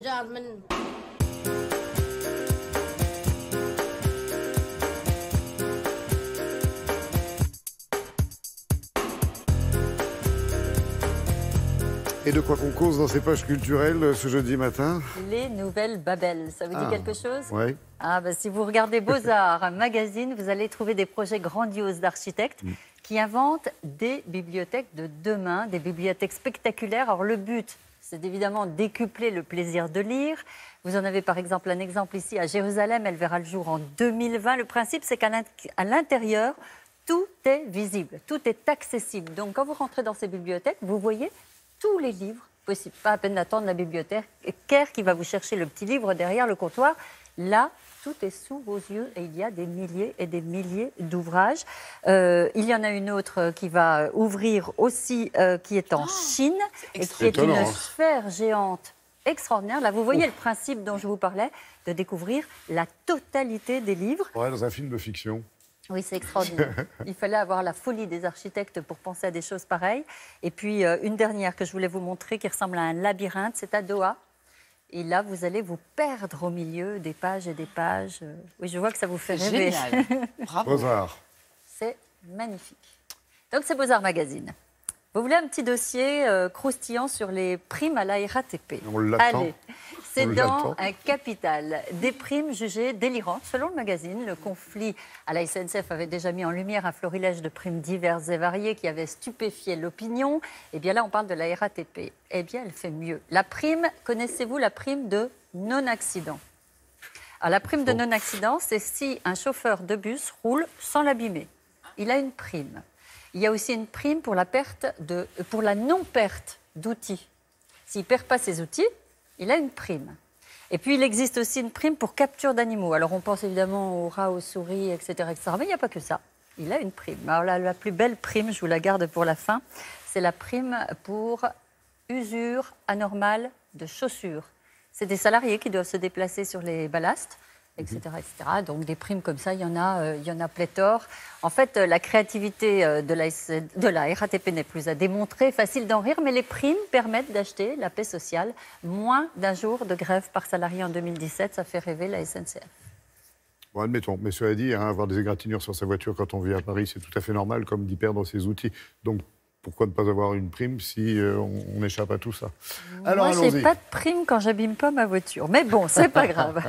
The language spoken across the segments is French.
Jasmine. Et de quoi qu'on cause dans ces pages culturelles ce jeudi matin? Les nouvelles Babel, ça vous dit quelque chose? Oui. Ah, bah, si vous regardez Beaux-Arts magazine, vous allez trouver des projets grandioses d'architectes qui inventent des bibliothèques de demain, des bibliothèques spectaculaires. Alors le but, c'est évidemment décupler le plaisir de lire. Vous en avez par exemple un exemple ici à Jérusalem, elle verra le jour en 2020. Le principe, c'est qu'à l'intérieur, tout est visible, tout est accessible. Donc quand vous rentrez dans ces bibliothèques, vous voyez tous les livres possibles. Pas à peine d'attendre la bibliothécaire qui va vous chercher le petit livre derrière le comptoir. Là, tout est sous vos yeux et il y a des milliers et des milliers d'ouvrages. Il y en a une autre qui va ouvrir aussi, qui est en Chine et qui est une sphère géante extraordinaire. Là, vous voyez le principe dont je vous parlais, de découvrir la totalité des livres. Ouais, dans un film de fiction. Oui, c'est extraordinaire. Il fallait avoir la folie des architectes pour penser à des choses pareilles. Et puis, une dernière que je voulais vous montrer qui ressemble à un labyrinthe, c'est à Doha. Et là, vous allez vous perdre au milieu des pages et des pages. Oui, je vois que ça vous fait rêver. Génial. Bravo. Beaux-Arts. C'est magnifique. Donc, c'est Beaux-Arts Magazine. Vous voulez un petit dossier croustillant sur les primes à la RATP? On l'attend. Allez, c'est dans un Capital. Des primes jugées délirantes. Selon le magazine, le conflit à la SNCF avait déjà mis en lumière un florilège de primes diverses et variées qui avaient stupéfié l'opinion. Et bien là, on parle de la RATP. Eh bien, elle fait mieux. La prime, connaissez-vous la prime de non-accident? Alors, la prime de non-accident, c'est si un chauffeur de bus roule sans l'abîmer. Il a une prime. Il y a aussi une prime pour la non-perte d'outils. S'il ne perd pas ses outils, il a une prime. Et puis, il existe aussi une prime pour capture d'animaux. Alors, on pense évidemment aux rats, aux souris, etc. Mais il n'y a pas que ça. Il a une prime. Alors, la plus belle prime, je vous la garde pour la fin, c'est la prime pour usure anormale de chaussures. C'est des salariés qui doivent se déplacer sur les ballasts, etc., etc. Donc des primes comme ça, il y en a pléthore. En fait, la créativité de la RATP n'est plus à démontrer, facile d'en rire, mais les primes permettent d'acheter la paix sociale. Moins d'un jour de grève par salarié en 2017, ça fait rêver la SNCF. Bon, admettons. Mais cela dit, avoir des égratignures sur sa voiture quand on vit à Paris, c'est tout à fait normal, comme d'y perdre ses outils. Donc, pourquoi ne pas avoir une prime si on échappe à tout ça? Alors, moi, je n'ai pas de prime quand j'abîme pas ma voiture. Mais bon, c'est pas grave.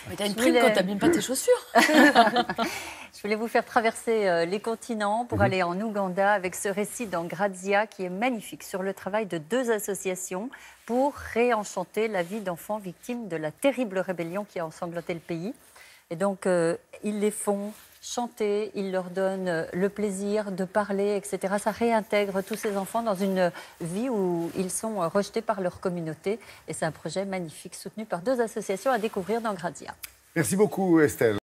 Mais tu as une prime quand tu n'abîmes pas tes chaussures. Je voulais vous faire traverser les continents pour aller en Ouganda avec ce récit dans Grazia qui est magnifique sur le travail de deux associations pour réenchanter la vie d'enfants victimes de la terrible rébellion qui a ensanglanté le pays. Et donc, ils les font chanter, ils leur donnent le plaisir de parler, etc. Ça réintègre tous ces enfants dans une vie où ils sont rejetés par leur communauté. Et c'est un projet magnifique soutenu par deux associations à découvrir dans Grazia. Merci beaucoup, Estelle.